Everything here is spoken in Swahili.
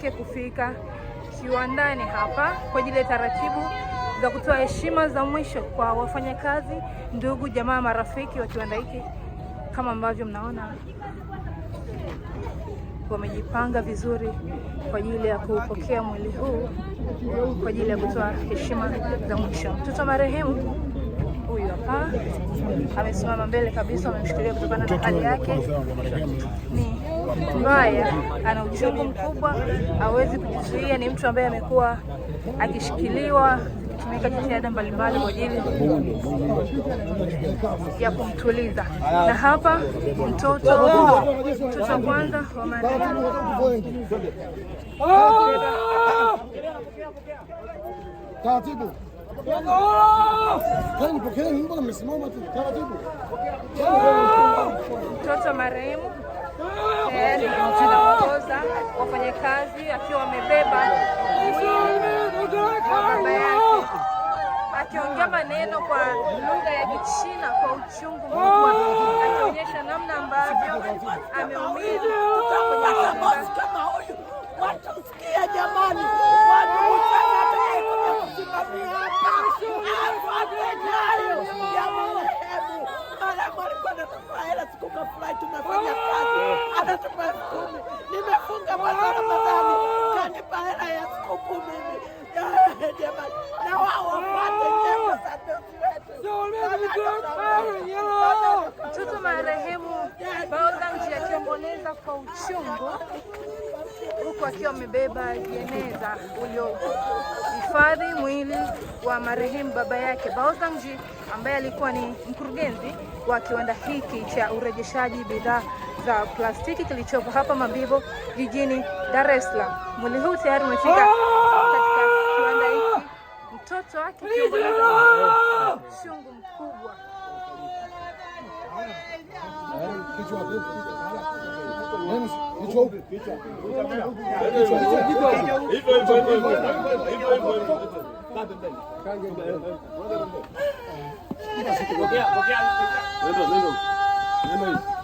wake kufika kiwandani hapa kwa ajili ya taratibu za kutoa heshima za mwisho kwa wafanyakazi, ndugu, jamaa, marafiki wa kiwanda hiki. Kama ambavyo mnaona wamejipanga vizuri kwa ajili ya kupokea mwili huu kwa ajili ya kutoa heshima za mwisho. Mtoto marehemu huyu hapa amesimama mbele kabisa, amemshikilia kutokana na hali yake ni mbaya, ana uchungu mkubwa, hawezi kujizuia. Ni mtu ambaye amekuwa akishikiliwa, zikitumika jitihada mbalimbali kwa ajili ya kumtuliza. Na hapa mtoto wa kwanza wa marehemu taratibu. Mtoto marehemu tayari anaongoza wafanyakazi akiwa amebeba baba yake, akiongea maneno kwa lugha ya Kichina kwa uchungu mkubwa, akionyesha namna ambavyo ameumia. Kama huyu watusikia jamani, tumefanya kazi, anatupa 10,000. Nimefunga mwezi wa Ramadhani, kanipa hela ya 10,000 jamani, na wao wapate nyema za ndugu wetu. Mtoto marehemu Baozanji akiomboleza kwa uchungu huku akiwa amebeba jeneza uliohifadhi mwili wa marehemu baba yake Baozanji, ambaye alikuwa ni mkurugenzi wa kiwanda hiki cha urejeshaji bidhaa za plastiki kilichopo hapa Mabibo jijini Dar es Salaam. Mwili huu tayari umefika katika kiwanda hiki, mtoto wake akiomboleza kwa uchungu mkubwa. Neno.